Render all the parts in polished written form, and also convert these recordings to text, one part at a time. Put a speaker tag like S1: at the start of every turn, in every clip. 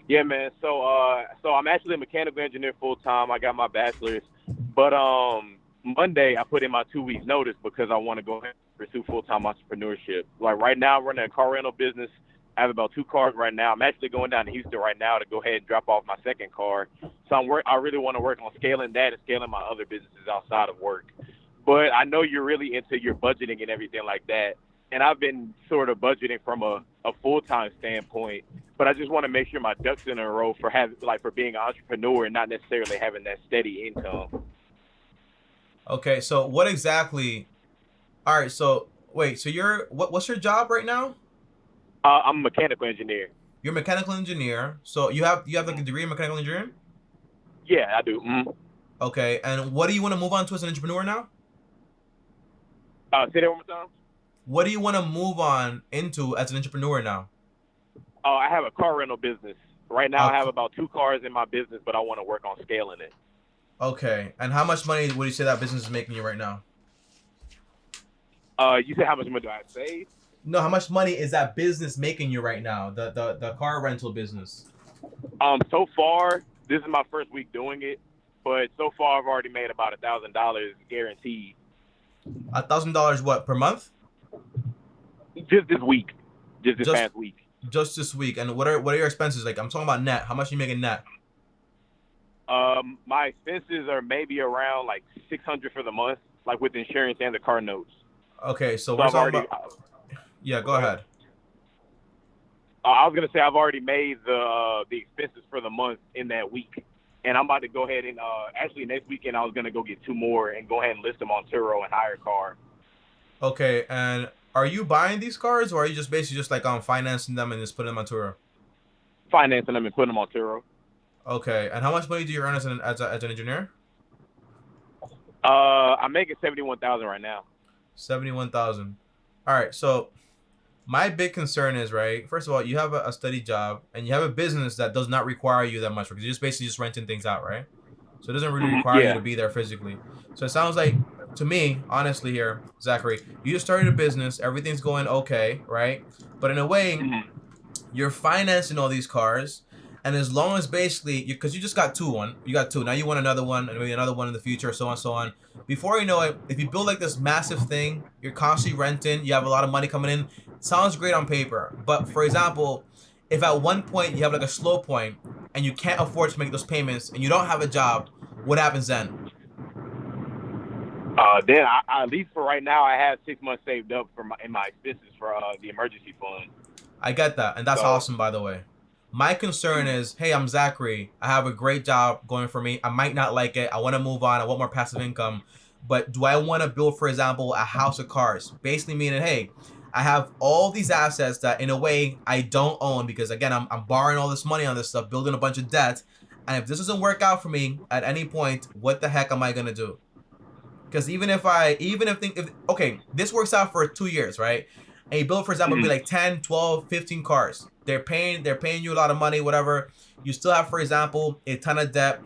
S1: Yeah, man. So I'm actually a mechanical engineer full time. I got my bachelor's, but Monday I put in my 2 weeks notice because I want to go ahead and pursue full time entrepreneurship. Like right now, I'm running a car rental business. I have about two cars right now. I'm actually going down to Houston right now to go ahead and drop off my second car. So I really want to work on scaling that and scaling my other businesses outside of work. But I know you're really into your budgeting and everything like that. And I've been sort of budgeting from a full time standpoint. But I just want to make sure my ducks in a row for having like for being an entrepreneur and not necessarily having that steady income.
S2: Okay, so what exactly? All right, so wait, so what's your job right now?
S1: I'm a mechanical engineer.
S2: You're a mechanical engineer. So you have like a
S1: Mhm.
S2: degree in mechanical engineering?
S1: Yeah, I do.
S2: Okay, and what do you want to move on to as an entrepreneur now?
S1: Say that one more time.
S2: What do you want to move on into as an entrepreneur now?
S1: I have a car rental business. Right now, I have
S2: Okay,
S1: about two cars in my business, but I want to work on scaling it.
S2: okay. And how much money would you say that business is making you right now?
S1: You said how much money do I save?
S2: No, how much money is that business making you right now? The car rental business.
S1: So far, this is my first week doing it, but so far I've already made about $1,000 guaranteed.
S2: $1,000 what per month?
S1: Just this week, just this
S2: Just
S1: past week.
S2: just this week. And what are your expenses like? I'm talking about net. How much are you making net?
S1: My expenses are maybe around like 600 for the month, like with insurance and the car notes.
S2: Okay, so
S1: So
S2: we're
S1: I've
S2: talking
S1: already.
S2: about. Yeah, go
S1: Go ahead.
S2: ahead.
S1: I was gonna say I've already made the expenses for the month in that week, and I'm about to go ahead and actually next weekend I was gonna go get two more and go ahead and list them on Turo and hire a car,
S2: Okay, and are you buying these cars, or are you just basically just like financing them and just putting them on tour?
S1: financing them and putting them on Turo.
S2: Okay, and how much money do you earn as an engineer?
S1: I'm making 71,000 right now.
S2: 71,000. All right, so my big concern is, right. First of all, you have a steady job and you have a business that does not require you that much because you're just basically just renting things out, right? So it doesn't really require you
S1: Yeah.
S2: to be there physically. So it sounds like to me, honestly, here, Zachary, you just started a business, everything's going okay, right? But in a way,
S1: hmm
S2: you're financing all these cars, and as long as basically because you just got you got two, now you want another one and maybe another one in the future, so on so on. Before you know it, if you build like this massive thing, you're constantly renting, you have a lot of money coming in. Sounds great on paper, but for example, if at one point you have like a slow point and you can't afford to make those payments and you don't have a job, what happens then?
S1: Then at least for right now, I have 6 months saved up for in my expenses for the emergency fund.
S2: I get that, and that's
S1: So
S2: awesome, by the way. My concern
S1: mhm.
S2: is, hey, I'm Zachary. I have a great job going for me. I might not like it. I want to move on. I want more passive income. But do I want to build, for example, a house of cards? Basically meaning, hey, I have all these assets that, in a way, I don't own because, again, I'm borrowing all this money on this stuff, building a bunch of debt. And if this doesn't work out for me at any point, what the heck am I gonna do? Because even if okay, this works out for 2 years, right? And you build, for example, be
S1: Mhm.
S2: like 10, 12, 15 cars. They're paying you a lot of money, whatever. You still have, for example, a ton of debt.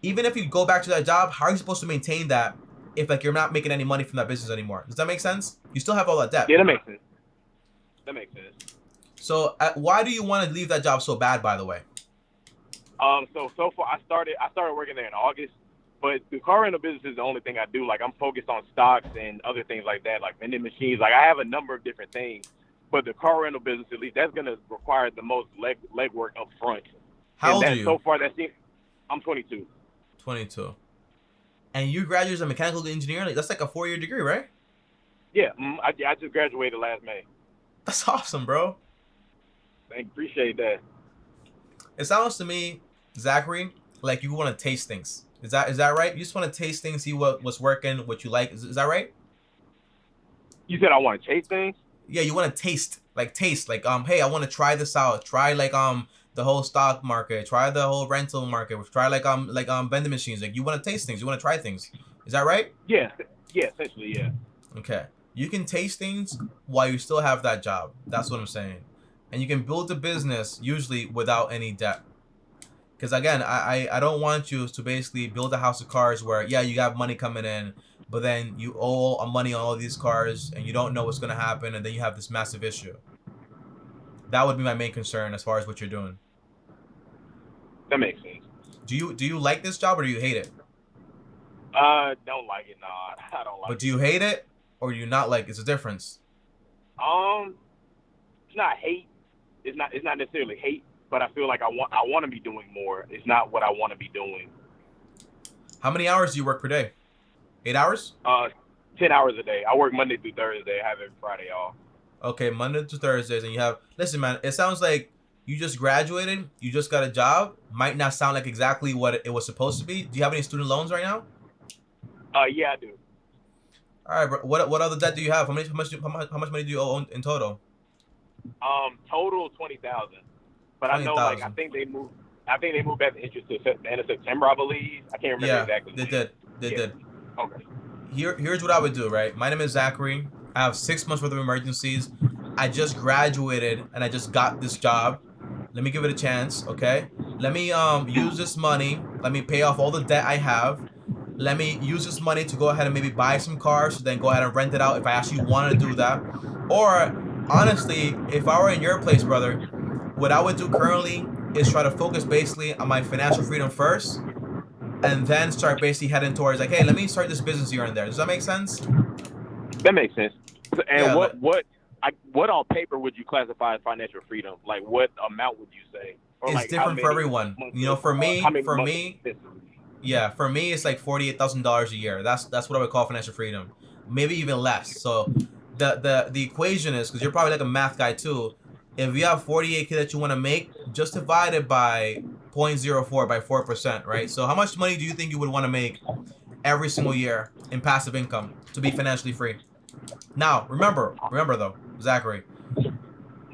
S2: Even if you go back to that job, how are you supposed to maintain that if like you're not making any money from that business anymore? Does that make sense? You still have all that debt.
S1: Yeah, that makes sense. That makes sense.
S2: So why do you want to leave that job so bad, by the way?
S1: So far I started working there in August, but the car rental business is the only thing I do. Like I'm focused on stocks and other things like that, like vending machines. Like I have a number of different things, but the car rental business at least that's gonna require the most legwork up front.
S2: How
S1: And
S2: old are
S1: that
S2: you?
S1: so far that's it. I'm 22.
S2: 22. And you graduated as a mechanical engineer? Like, that's like a 4-year degree, right?
S1: Yeah, I just graduated last May.
S2: That's awesome, bro.
S1: Thank appreciate that.
S2: It sounds to me, Zachary, like you want to taste things. Is that right? You just want to taste things, see what's working, what you like. Is that right?
S1: You said I want to chase things.
S2: Yeah, you want to taste, like hey, I want to try this out. Try like the whole stock market. Try the whole rental market. Try like vending machines. Like you want to taste things. You want to try things. Is that right?
S1: Yeah, yeah, essentially, yeah.
S2: Okay. You can taste things while you still have that job. That's what I'm saying. And you can build a business usually without any debt. Because again, I don't want you to basically build a house of cards where yeah you have money coming in, but then you owe money on all these cars and you don't know what's gonna happen, and then you have this massive issue. That would be my main concern as far as what you're doing.
S1: That makes sense.
S2: Do you like this job or do you hate it?
S1: Don't like it. Nah, I don't
S2: But
S1: like
S2: do
S1: it.
S2: you hate it or do you not like it? It's a difference.
S1: Um, it's not hate. It's not necessarily hate, but I feel like I want to be doing more. It's not what I want to be doing.
S2: How many hours do you work per day? 8 hours?
S1: Uh, 10 hours a day. I work Monday through Thursday. I have every Friday off.
S2: Okay, Monday to Thursdays, and you have. Listen, man, it sounds like you just graduated. You just got a job. Might not sound like exactly what it was supposed to be. Do you have any student loans right now?
S1: Yeah, I do.
S2: All right, bro. What other debt do you have? How much money do you owe in total?
S1: Total 20,000. But I
S2: Twenty
S1: know, like, I
S2: thousand.
S1: think they moved. I think they moved back the interest to the end of September, I believe. I can't remember
S2: Yeah,
S1: exactly
S2: they
S1: when.
S2: did. They
S1: Yeah.
S2: did.
S1: Okay.
S2: Here's what I would do. Right. My name is Zachary. I have 6 months worth of emergencies. I just graduated and I just got this job. Let me give it a chance. Okay. Let me use this money. Let me pay off all the debt I have. Let me use this money to go ahead and maybe buy some cars, then go ahead and rent it out if I actually want to do that. Or honestly, if I were in your place, brother, what I would do currently is try to focus basically on my financial freedom first, and then start basically heading towards like, hey, let me start this business here and there. Does that make sense?
S1: That makes sense. And
S2: Yeah,
S1: what on paper would you classify as financial freedom? Like, what amount would you say, or
S2: it's
S1: like how
S2: different for
S1: many
S2: everyone.
S1: months
S2: You know,
S1: of how many
S2: for
S1: months of
S2: me,
S1: expenses?
S2: yeah, for me, it's like $48,000 a year. That's what I would call financial freedom, maybe even less. So the equation is because you're probably like a math guy too. If you have 48K that you want to make, just divide it by 0.04 by 4%, right? So how much money do you think you would want to make every single year in passive income to be financially free? Now, remember though, Zachary,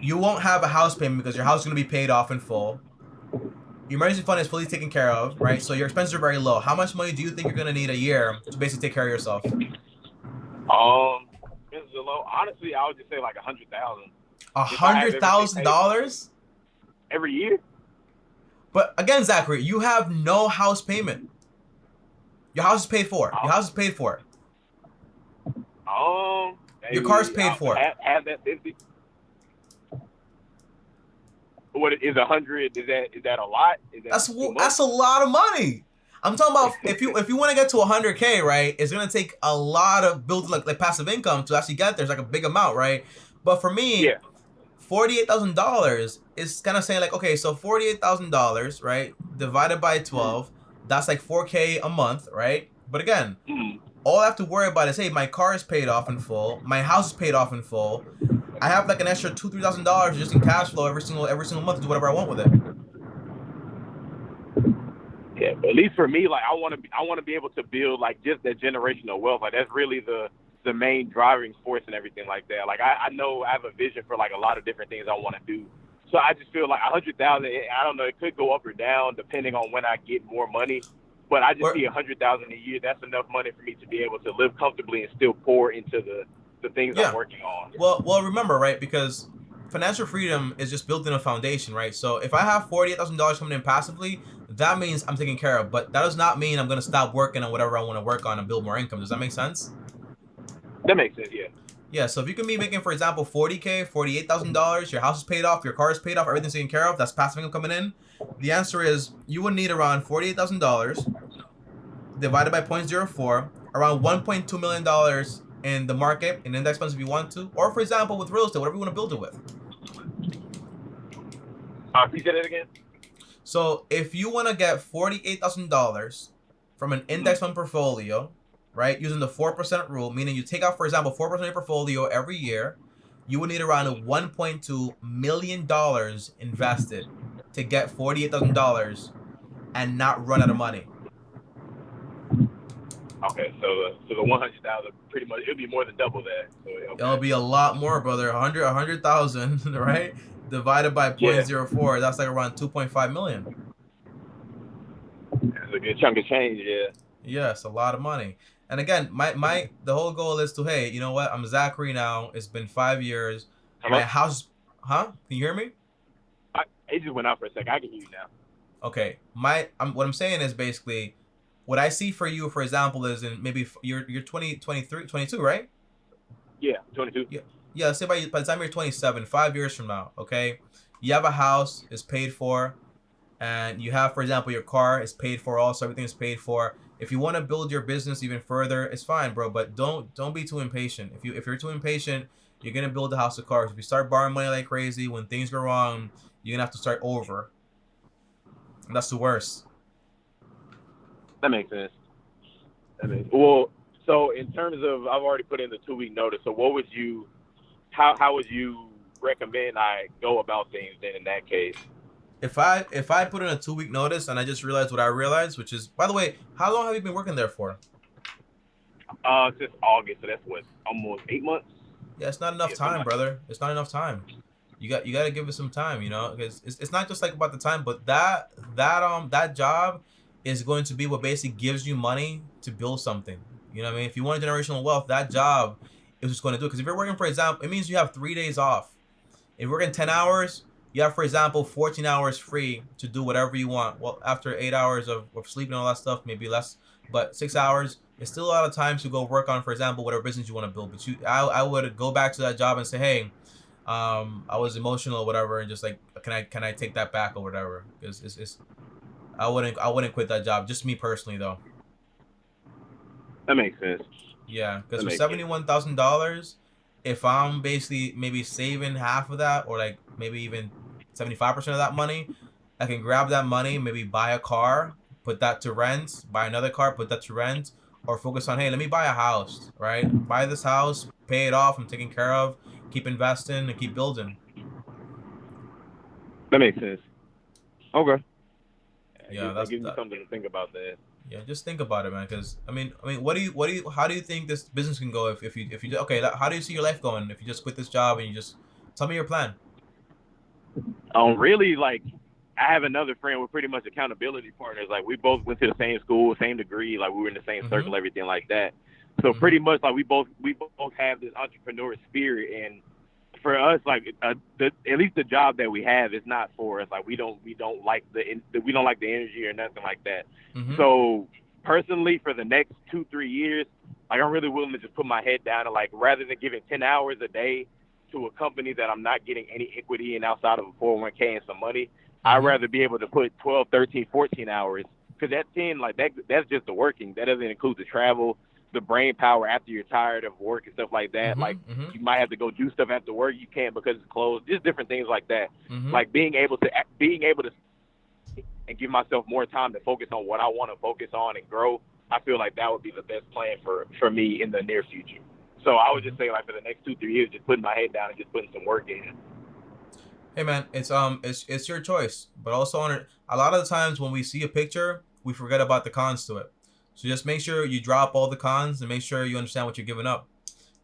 S2: you won't have a house payment because your house is going to be paid off in full. Your emergency fund is fully taken care of, right? So your expenses are very low. How much money do you think you're gonna need a year to basically take care of yourself?
S1: This is a low. Honestly, I would just say like 100,000
S2: A
S1: if I have
S2: hundred
S1: everything
S2: thousand
S1: paid for
S2: dollars?
S1: every year.
S2: But again, Zachary, you have no house payment. Your house is paid for. Your house is paid for. Your car's
S1: Maybe
S2: paid
S1: I'll
S2: for.
S1: have that 50. What is 100? Is that a lot? Is that too much?
S2: That's a lot of money. I'm talking about if you want to get to 100K, right? It's gonna take a lot of building like passive income to actually get there. It's like a big amount, right? But for me,
S1: Yeah.
S2: $48,000 is kind of saying like, okay, so $48,000, right, divided by 12, that's like 4K a month, right? But again,
S1: Mm.
S2: all I have to worry about is, hey, my car is paid off in full, my house is paid off in full. I have like an extra $2,000-3,000 just in cash flow every single month to do whatever I want with it.
S1: Yeah, but at least for me, like I want to be able to build like just that generational wealth. Like that's really the main driving force and everything like that. Like I know I have a vision for like a lot of different things I want to do. So I just feel like 100,000. I don't know. It could go up or down depending on when I get more money. But I just
S2: Or
S1: see 100,000 a year. That's enough money for me to be able to live comfortably and still pour into the things I'm
S2: yeah,
S1: working on.
S2: well, remember, right? Because financial freedom is just built in a foundation, right? So if I have $48,000 coming in passively, that means I'm taken care of. But that does not mean I'm gonna stop working on whatever I want to work on and build more income. Does that make sense?
S1: That makes sense. Yeah.
S2: Yeah. So if you can be making, for example, 40K, $48,000, your house is paid off, your car is paid off, everything's taken care of. That's passive income coming in. The answer is you would need around $48,000 divided by 0.04, around $1.2 million in the market in index funds if you want to, or for example with real estate, whatever you want to build it with.
S1: Can you say that again?
S2: So if you want to get $48,000 from an index fund portfolio, right, using the 4% rule, meaning you take out, for example, 4% of your portfolio every year, you would need around $1.2 million invested to get $48,000 and not run out of money.
S1: Okay, so the 100,000 pretty much it'll be more than double that. So okay.
S2: It'll be a lot more, brother. 100,000, right? Divided by
S1: Yeah,
S2: 0.04, that's like around 2.5 million.
S1: that's a good chunk of change. Yeah.
S2: Yes, a lot of money. And again, the whole goal is to, hey, you know what? I'm Zachary now. It's been 5 years.
S1: Hello.
S2: My house, huh? Can you hear me?
S1: It just went out for a second. I can hear you now.
S2: Okay. What I'm saying is basically, what I see for you, for example, is in maybe you're 20, 23, 22, right?
S1: Yeah, 22.
S2: Yeah. Yeah. Let's say by the time you're 27, 5 years from now, okay, you have a house, it's paid for. and you have, for example, your car is paid for, also everything is paid for. If you want to build your business even further, it's fine, bro. But don't be too impatient. If you're too impatient, you're gonna build a house of cards. If you start borrowing money like crazy, when things go wrong, you're gonna have to start over, and that's the worst.
S1: That makes sense. Well, so in terms of, I've already put in the 2 week notice. So what would you, how would you recommend I go about things then in that case?
S2: If I put in a 2 week notice and I just realized what I realized, which is, by the way, how long have you been working there for?
S1: Since August, so that's what, almost 8 months.
S2: Yeah, it's not enough
S1: Yeah,
S2: time, brother. It's not enough time. You got to give it some time, because it's not just like about the time, but that job is going to be what basically gives you money to build something. You know what I mean? If you want generational wealth, that job is what's going to do it. Because if you're working, for example, it means you have 3 days off. If you're working 10 hours, you have, for example, 14 hours free to do whatever you want. Well, after 8 hours of sleep and all that stuff, maybe less, but 6 hours, it's still a lot of time to go work on, for example, whatever business you want to build. But I would go back to that job and say, hey, I was emotional or whatever, and just like, can I take that back or whatever? Because I wouldn't quit that job. Just me personally, though.
S1: That makes sense.
S2: Yeah, because
S1: That
S2: for
S1: makes sense.
S2: $71,000, if I'm basically maybe saving half of that, or like maybe even 75% of that money, I can grab that money, maybe buy a car, put that to rent, buy another car, put that to rent, or focus on, hey, let me buy a house, right? Buy this house, pay it off, I'm taken care of, keep investing and keep building.
S1: That makes sense. Okay. I
S2: Yeah,
S1: guess that
S2: that's
S1: gives me
S2: that.
S1: something to think about then.
S2: Yeah, just think about it, man. Because I mean, how do you think this business can go if you okay? How do you see your life going if you just quit this job and you just tell me your plan?
S1: Really, like, I have another friend. We're pretty much accountability partners. Like, we both went to the same school, same degree. Like, we were in the same
S2: Mm-hmm.
S1: circle, everything like that. So
S2: Mm-hmm.
S1: pretty much, like, we both have this entrepreneur spirit, and for us, like, at least the job that we have is not for us. Like, we don't like we don't like the energy or nothing like that.
S2: Mm-hmm.
S1: So personally, for the next 2 3 years, like, I'm really willing to just put my head down and, like, rather than giving 10 hours a day to a company that I'm not getting any equity in outside of a 401k and some money, I'd
S2: Mm-hmm.
S1: rather be able to put 12, 13, 14 hours, because that 10, like, that's just the working. That doesn't include the travel, the brain power after you're tired of work and stuff like that. Like,
S2: Mm-hmm. Mm-hmm.
S1: you might have to go do stuff after work. You can't because it's closed. Just different things like that.
S2: Mm-hmm.
S1: Like, being able to and give myself more time to focus on what I want to focus on and grow. I feel like that would be the best plan for me in the near future. So I would
S2: Mm-hmm.
S1: just say, like, for the next 2 3 years, just putting my head down and just putting some work in.
S2: Hey man, it's your choice, but also on it. A lot of the times when we see a picture, we forget about the cons to it. So just make sure you drop all the cons and make sure you understand what you're giving up.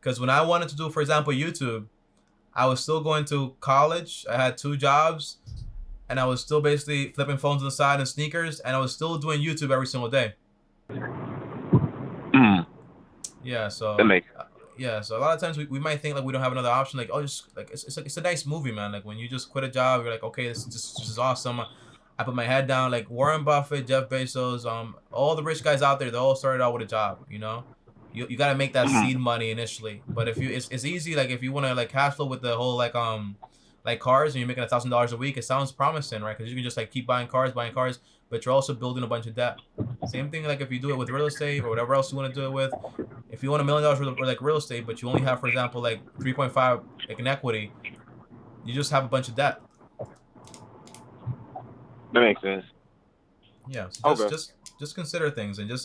S2: Because when I wanted to do, for example, YouTube, I was still going to college. I had 2 jobs, and I was still basically flipping phones on the side and sneakers, and I was still doing YouTube every single day.
S1: Mm,
S2: Yeah,
S1: that
S2: so
S1: makes
S2: yeah, so a lot of times we might think like we don't have another option, like, oh, just like it's like it's a nice movie, man. Like when you just quit a job, you're like, okay, this is awesome. I put my head down. Like Warren Buffett, Jeff Bezos, all the rich guys out there, they all started out with a job. You got to make that seed money initially. But if you it's easy, like if you want to like cash flow with the whole like cars and you're making $1,000 a week, it sounds promising, right? Because you can just like keep buying cars, but you're also building a bunch of debt. Same thing like if you do it with real estate or whatever else you want to do it with. If you want $1 million worth of like real estate, but you only have, for example, like 3.5 like in equity, you just have a bunch of debt.
S1: that makes sense.
S2: Yeah, so just
S1: Okay.
S2: just just consider things and just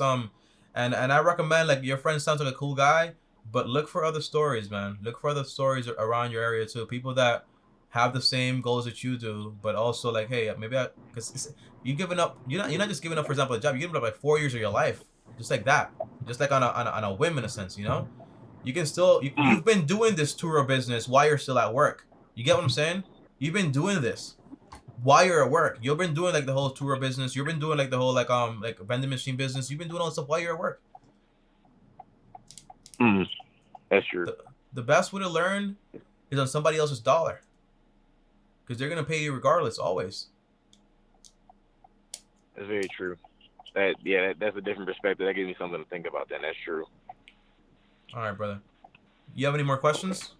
S2: and I recommend, like, your friend sounds like a cool guy, but look for other stories, man. Look for other stories around your area too. People that have the same goals that you do, but also like, hey, maybe because you giving up. You're not just giving up, for example, a job. You're giving up like 4 years of your life, just like that, just like on a whim in a sense. You can still
S1: Mm,
S2: you've been doing this tour business while you're still at work. You get what I'm saying? You've been doing this while you're at work. You've been doing like the whole tour business. You've been doing like the whole like vending machine business. You've been doing all this stuff while you're at work.
S1: mm, that's true.
S2: The the best way to learn is on somebody else's dollar, because they're gonna pay you regardless, always.
S1: That's very true. That's a different perspective. That gives me something to think about. Then that's true.
S2: All right, brother. You have any more questions?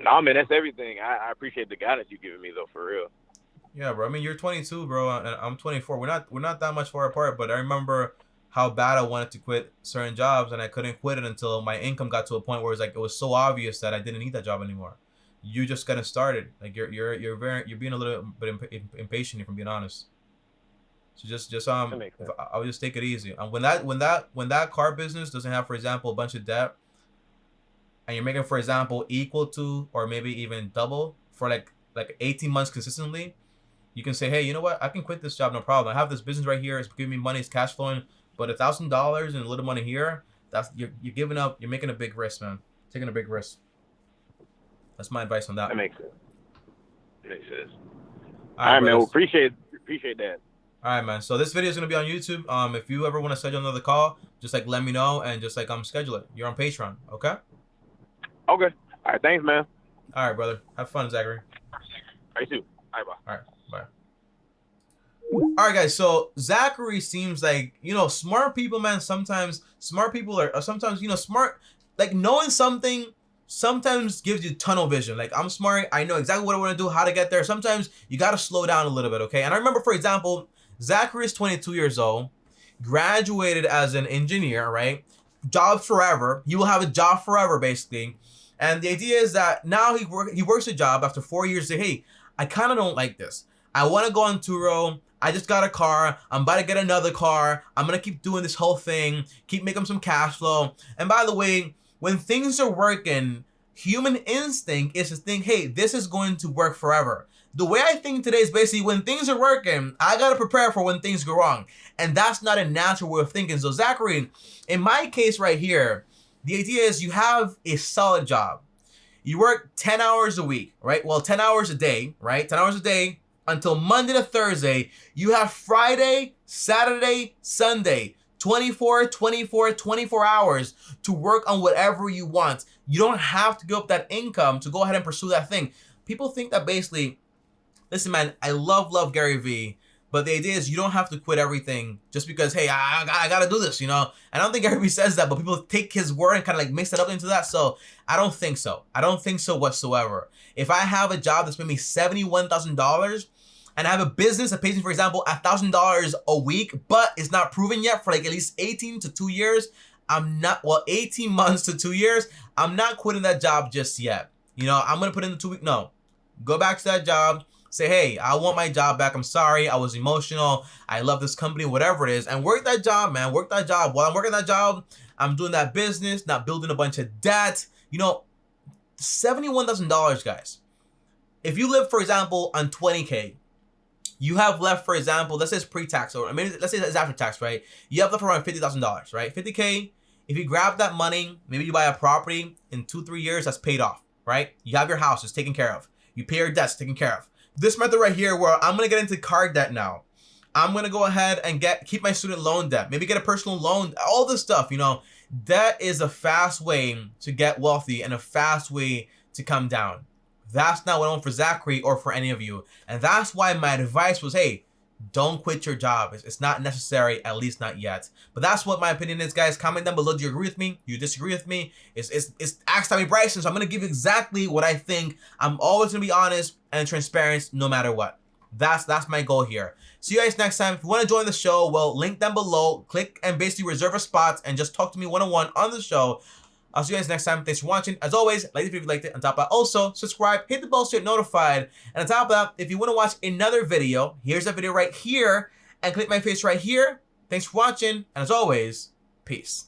S1: Nah, man, that's everything. I appreciate the guidance you giving me though, for real.
S2: Yeah, bro. I mean, you're 22, bro, and I'm 24. We're not that much far apart, but I remember how bad I wanted to quit certain jobs, and I couldn't quit it until my income got to a point where it's like it was so obvious that I didn't need that job anymore. You just getting started. Like you're being a little bit impatient, if I'm being honest. So just
S1: That makes sense.
S2: I'll just take it easy. And when that car business doesn't have, for example, a bunch of debt, and you're making, for example, equal to or maybe even double for like 18 months consistently, you can say, hey, you know what? I can quit this job, no problem. I have this business right here. It's giving me money. It's cash flowing. But $1,000 and a little money here, that's you're giving up. You're making a big risk, man. Taking a big risk. That's my advice on that.
S1: That makes sense. Makes sense.
S2: All
S1: All right, man.
S2: brothers.
S1: Well, appreciate that.
S2: All right, man. So this video is gonna be on YouTube. If you ever want to schedule another call, just like let me know and just like schedule it. You're on Patreon, okay?
S1: Okay. All right. Thanks, man.
S2: All right, brother. Have fun, Zachary.
S1: All right, too. All right, bye.
S2: All right, bye. All right, guys. So Zachary seems like, smart people, man. Sometimes smart people are sometimes, smart. Like knowing something sometimes gives you tunnel vision. Like I'm smart. I know exactly what I want to do, how to get there. Sometimes you got to slow down a little bit, okay? And I remember, for example, Zachary is 22 years old, graduated as an engineer, right? Job forever. He will have a job forever, basically. And the idea is that now he works a job after 4 years. Say, hey, I kind of don't like this. I want to go on Turo. I just got a car. I'm about to get another car. I'm going to keep doing this whole thing, keep making some cash flow. And by the way, when things are working, human instinct is to think, hey, this is going to work forever. The way I think today is basically when things are working, I got to prepare for when things go wrong. And that's not a natural way of thinking. So Zachary, in my case right here, the idea is you have a solid job. You work 10 hours a week, right? Well, 10 hours a day, right? 10 hours a day until Monday to Thursday. You have Friday, Saturday, Sunday, 24 hours to work on whatever you want. You don't have to give up that income to go ahead and pursue that thing. People think that basically, listen, man, I love Gary Vee, but the idea is you don't have to quit everything just because, hey, I got to do this, I don't think Gary Vee says that, but people take his word and kind of like mix it up into that. So I don't think so. I don't think so whatsoever. If I have a job that's paying me $71,000 and I have a business that pays me, for example, $1,000 a week, but it's not proven yet for like at least 18 to 2 years, 18 months to 2 years, I'm not quitting that job just yet. I'm going to put in the 2 week. No, go back to that job. Say, hey, I want my job back. I'm sorry. I was emotional. I love this company, whatever it is. And work that job, man. Work that job. While I'm working that job, I'm doing that business, not building a bunch of debt. $71,000, guys. If you live, for example, on $20K, you have left, for example, let's say it's pre-tax, or maybe let's say it's after tax, right? You have left around $50,000, right? 50K. If you grab that money, maybe you buy a property in 2-3 years, that's paid off, right? You have your house, it's taken care of. You pay your debts, taken care of. This method right here, where I'm gonna get into car debt now. I'm gonna go ahead and keep my student loan debt, maybe get a personal loan, all this stuff. That is a fast way to get wealthy and a fast way to come down. That's not what I want for Zachary or for any of you. And that's why my advice was, hey, don't quit your job. It's not necessary, at least not yet. But that's what my opinion is, guys. Comment down below. Do you agree with me? Do you disagree with me? It's Ask Tommy Bryson, so I'm going to give you exactly what I think. I'm always going to be honest and transparent no matter what. That's my goal here. See you guys next time. If you want to join the show, well, link down below. Click and basically reserve a spot and just talk to me one-on-one on the show. I'll see you guys next time. Thanks for watching. As always, like the video if you liked it. On top of that, also subscribe, hit the bell so you're notified. And on top of that, if you want to watch another video, here's a video right here, and click my face right here. Thanks for watching, and as always, peace.